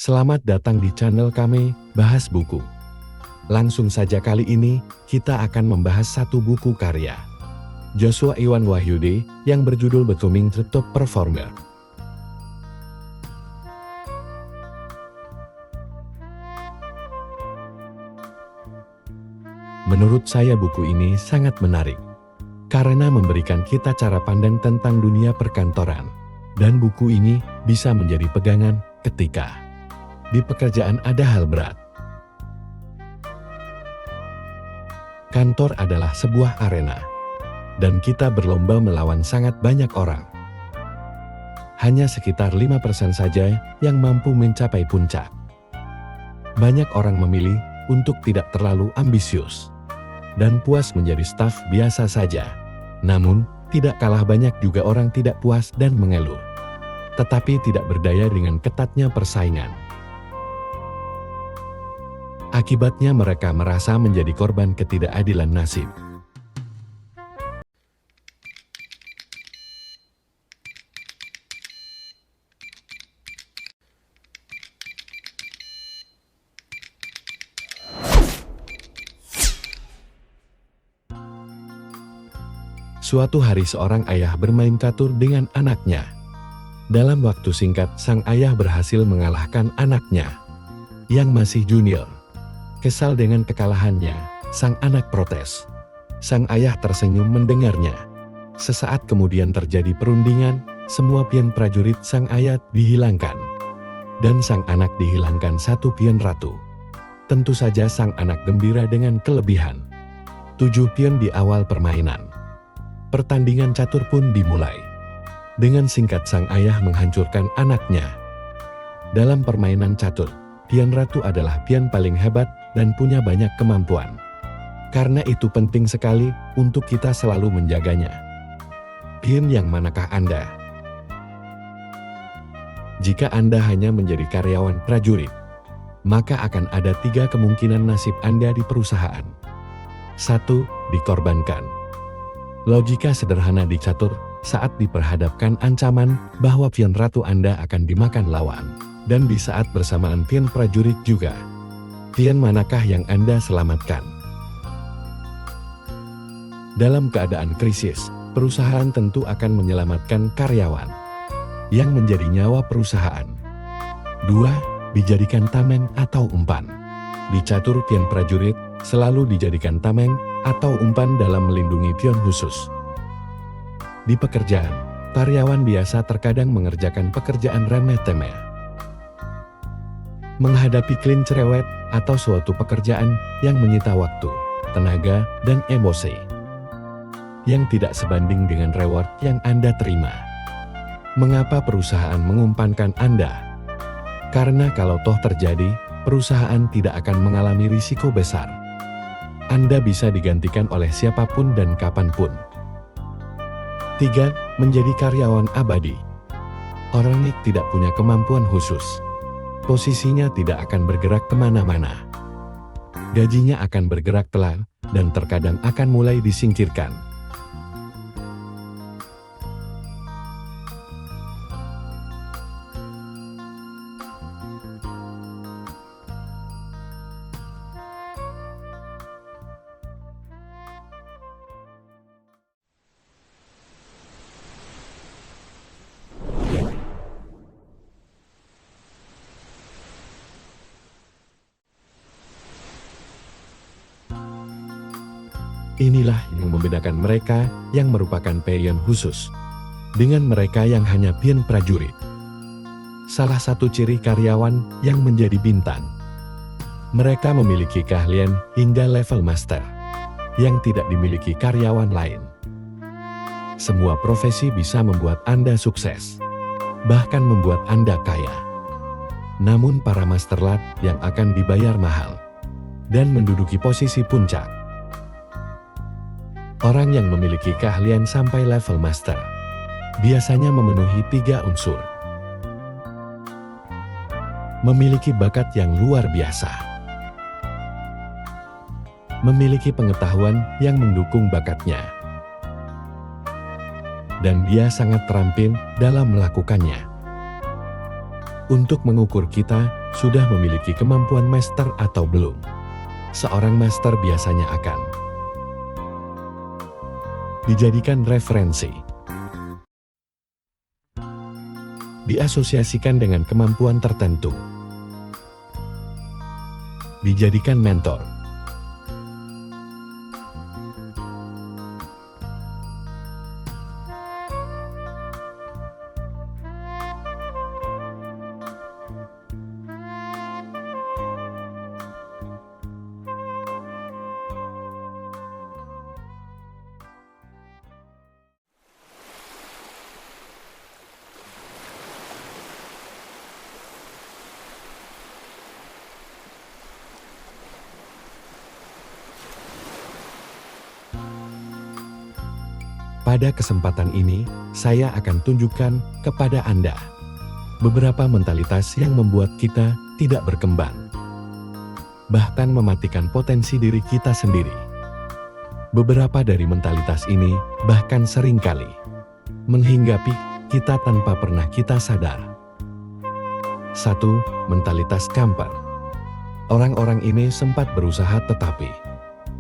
Selamat datang di channel kami, Bahas Buku. Langsung saja kali ini, kita akan membahas satu buku karya Joshua Iwan Wahyudi yang berjudul Becoming the Top Performer. Menurut saya buku ini sangat menarik, karena memberikan kita cara pandang tentang dunia perkantoran. Dan buku ini bisa menjadi pegangan ketika di pekerjaan ada hal berat. Kantor adalah sebuah arena, dan kita berlomba melawan sangat banyak orang. Hanya sekitar 5% saja yang mampu mencapai puncak. Banyak orang memilih untuk tidak terlalu ambisius dan puas menjadi staf biasa saja. Namun, tidak kalah banyak juga orang tidak puas dan mengeluh, tetapi tidak berdaya dengan ketatnya persaingan. Akibatnya mereka merasa menjadi korban ketidakadilan nasib. Suatu hari seorang ayah bermain catur dengan anaknya. Dalam waktu singkat, sang ayah berhasil mengalahkan anaknya yang masih junior. Kesal dengan kekalahannya, sang anak protes. Sang ayah tersenyum mendengarnya. Sesaat kemudian terjadi perundingan, semua pion prajurit sang ayah dihilangkan. Dan sang anak dihilangkan satu pion ratu. Tentu saja sang anak gembira dengan kelebihan 7 pion di awal permainan. Pertandingan catur pun dimulai. Dengan singkat sang ayah menghancurkan anaknya. Dalam permainan catur, pion ratu adalah pion paling hebat dan punya banyak kemampuan. Karena itu penting sekali untuk kita selalu menjaganya. Pion yang manakah Anda? Jika Anda hanya menjadi karyawan prajurit, maka akan ada 3 kemungkinan nasib Anda di perusahaan. 1. Dikorbankan. Logika sederhana di catur, saat diperhadapkan ancaman bahwa pion ratu Anda akan dimakan lawan, dan di saat bersamaan pion prajurit juga. Pion manakah yang Anda selamatkan? Dalam keadaan krisis, perusahaan tentu akan menyelamatkan karyawan yang menjadi nyawa perusahaan. 2. Dijadikan tameng atau umpan. Di catur pion prajurit selalu dijadikan tameng atau umpan dalam melindungi pion khusus. Di pekerjaan, karyawan biasa terkadang mengerjakan pekerjaan remeh-temeh. Menghadapi klien cerewet atau suatu pekerjaan yang menyita waktu, tenaga, dan emosi yang tidak sebanding dengan reward yang Anda terima. Mengapa perusahaan mengumpankan Anda? Karena kalau toh terjadi, perusahaan tidak akan mengalami risiko besar. Anda bisa digantikan oleh siapapun dan kapanpun. 3. Menjadi karyawan abadi. Orang ini tidak punya kemampuan khusus. Posisinya tidak akan bergerak kemana-mana. Gajinya akan bergerak pelan, dan terkadang akan mulai disingkirkan. Inilah yang membedakan mereka yang merupakan pion khusus dengan mereka yang hanya pion prajurit. Salah satu ciri karyawan yang menjadi bintang, mereka memiliki keahlian hingga level master yang tidak dimiliki karyawan lain. Semua profesi bisa membuat Anda sukses, bahkan membuat Anda kaya. Namun para masterlat yang akan dibayar mahal dan menduduki posisi puncak. Orang yang memiliki keahlian sampai level master biasanya memenuhi 3 unsur. Memiliki bakat yang luar biasa. Memiliki pengetahuan yang mendukung bakatnya. Dan dia sangat terampil dalam melakukannya. Untuk mengukur kita, sudah memiliki kemampuan master atau belum. Seorang master biasanya akan dijadikan referensi, diasosiasikan dengan kemampuan tertentu, dijadikan mentor. Pada kesempatan ini, saya akan tunjukkan kepada Anda beberapa mentalitas yang membuat kita tidak berkembang, bahkan mematikan potensi diri kita sendiri. Beberapa dari mentalitas ini bahkan seringkali menghinggapi kita tanpa pernah kita sadar. 1. Mentalitas camper. Orang-orang ini sempat berusaha tetapi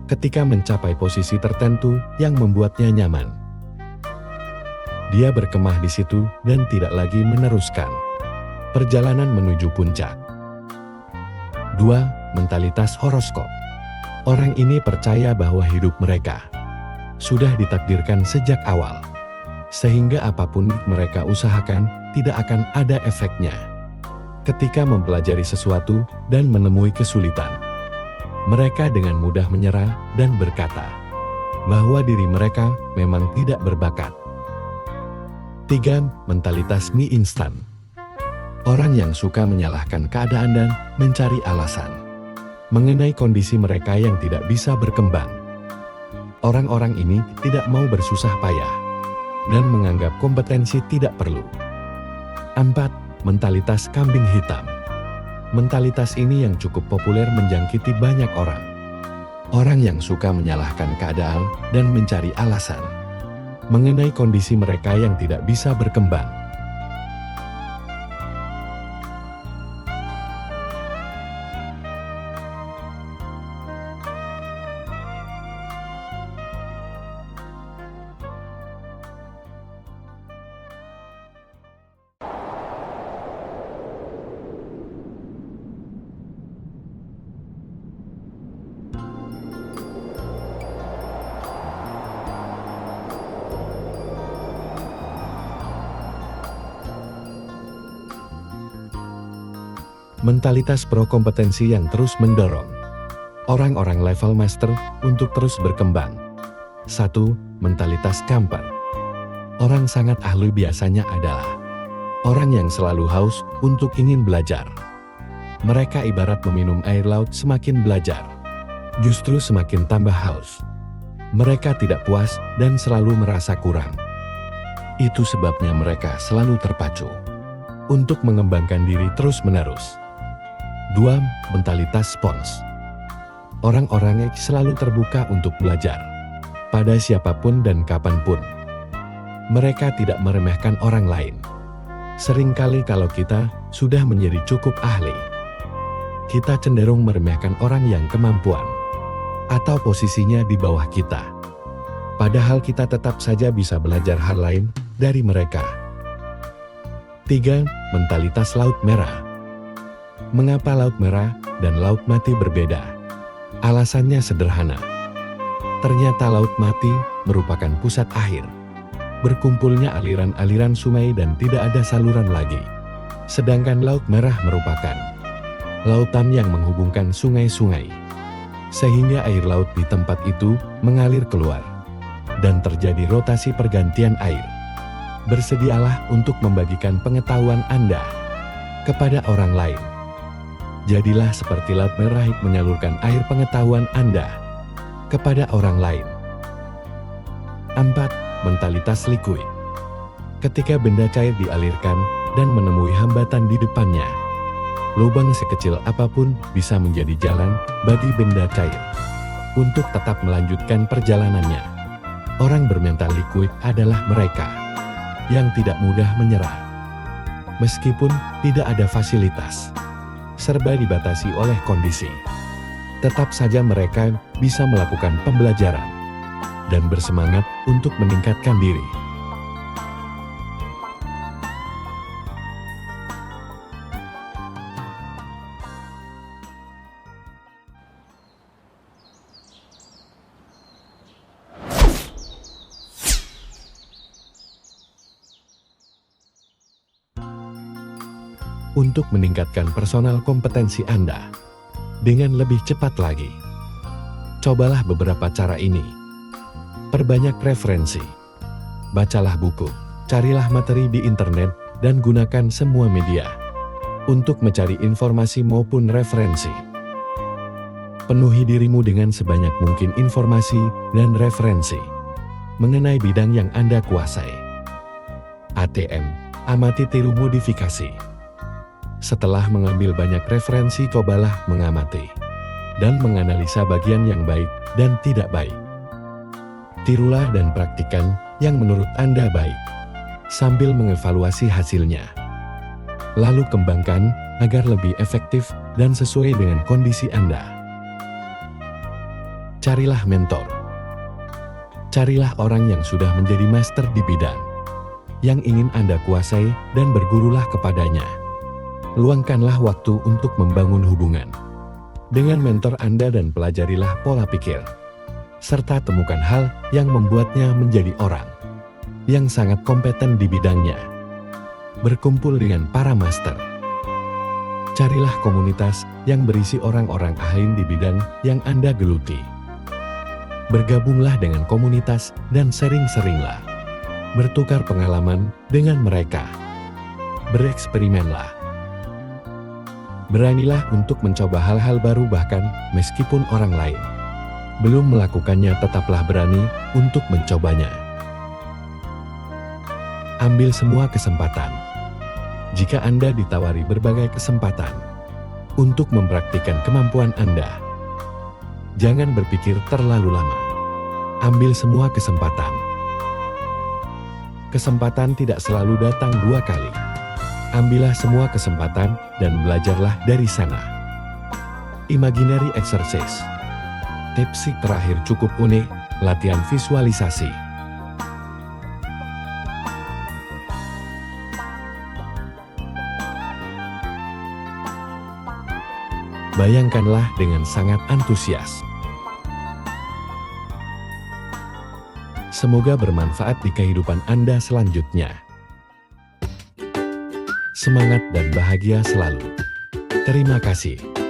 ketika mencapai posisi tertentu yang membuatnya nyaman, dia berkemah di situ dan tidak lagi meneruskan perjalanan menuju puncak. 2. Mentalitas horoskop. Orang ini percaya bahwa hidup mereka sudah ditakdirkan sejak awal, sehingga apapun mereka usahakan tidak akan ada efeknya. Ketika mempelajari sesuatu dan menemui kesulitan, mereka dengan mudah menyerah dan berkata bahwa diri mereka memang tidak berbakat. 3. Mentalitas mie instan. Orang yang suka menyalahkan keadaan dan mencari alasan mengenai kondisi mereka yang tidak bisa berkembang. Orang-orang ini tidak mau bersusah payah dan menganggap kompetensi tidak perlu. 4. Mentalitas kambing hitam. Mentalitas ini yang cukup populer menjangkiti banyak orang. Orang yang suka menyalahkan keadaan dan mencari alasan mengenai kondisi mereka yang tidak bisa berkembang. Mentalitas pro kompetensi yang terus mendorong orang-orang level master untuk terus berkembang. 1. Mentalitas camper. Orang sangat ahli biasanya adalah orang yang selalu haus untuk ingin belajar. Mereka ibarat meminum air laut, semakin belajar, justru semakin tambah haus. Mereka tidak puas dan selalu merasa kurang. Itu sebabnya mereka selalu terpacu untuk mengembangkan diri terus-menerus. 2. Mentalitas spons. Orang-orang yang selalu terbuka untuk belajar pada siapapun dan kapanpun. Mereka tidak meremehkan orang lain. Seringkali kalau kita sudah menjadi cukup ahli, kita cenderung meremehkan orang yang kemampuan atau posisinya di bawah kita. Padahal kita tetap saja bisa belajar hal lain dari mereka. 3. Mentalitas laut merah. Mengapa laut merah dan laut mati berbeda? Alasannya sederhana. Ternyata laut mati merupakan pusat akhir berkumpulnya aliran-aliran sungai dan tidak ada saluran lagi. Sedangkan laut merah merupakan lautan yang menghubungkan sungai-sungai, sehingga air laut di tempat itu mengalir keluar dan terjadi rotasi pergantian air. Bersedialah untuk membagikan pengetahuan Anda kepada orang lain. Jadilah seperti laut merah menyalurkan air pengetahuan Anda kepada orang lain. 4. Mentalitas liquid. Ketika benda cair dialirkan dan menemui hambatan di depannya, lubang sekecil apapun bisa menjadi jalan bagi benda cair untuk tetap melanjutkan perjalanannya. Orang bermental liquid adalah mereka yang tidak mudah menyerah, meskipun tidak ada fasilitas serba dibatasi oleh kondisi. Tetap saja mereka bisa melakukan pembelajaran dan bersemangat untuk meningkatkan diri. Untuk meningkatkan personal kompetensi Anda dengan lebih cepat lagi, cobalah beberapa cara ini. Perbanyak referensi, bacalah buku, carilah materi di internet, dan gunakan semua media untuk mencari informasi maupun referensi. Penuhi dirimu dengan sebanyak mungkin informasi dan referensi mengenai bidang yang Anda kuasai. ATM, amati tiru modifikasi. Setelah mengambil banyak referensi, cobalah mengamati dan menganalisa bagian yang baik dan tidak baik. Tirulah dan praktikkan yang menurut Anda baik, sambil mengevaluasi hasilnya. Lalu kembangkan agar lebih efektif dan sesuai dengan kondisi Anda. Carilah mentor. Carilah orang yang sudah menjadi master di bidang yang ingin Anda kuasai dan bergurulah kepadanya. Luangkanlah waktu untuk membangun hubungan dengan mentor Anda dan pelajarilah pola pikir, serta temukan hal yang membuatnya menjadi orang yang sangat kompeten di bidangnya. Berkumpul dengan para master. Carilah komunitas yang berisi orang-orang ahli di bidang yang Anda geluti. Bergabunglah dengan komunitas dan sering-seringlah bertukar pengalaman dengan mereka. Bereksperimenlah. Beranilah untuk mencoba hal-hal baru bahkan meskipun orang lain belum melakukannya, tetaplah berani untuk mencobanya. Ambil semua kesempatan. Jika Anda ditawari berbagai kesempatan untuk mempraktikkan kemampuan Anda, jangan berpikir terlalu lama. Ambil semua kesempatan. Kesempatan tidak selalu datang dua kali. Ambillah semua kesempatan dan belajarlah dari sana. Imaginary exercise. Tips terakhir cukup unik, latihan visualisasi. Bayangkanlah dengan sangat antusias. Semoga bermanfaat di kehidupan Anda selanjutnya. Semangat dan bahagia selalu. Terima kasih.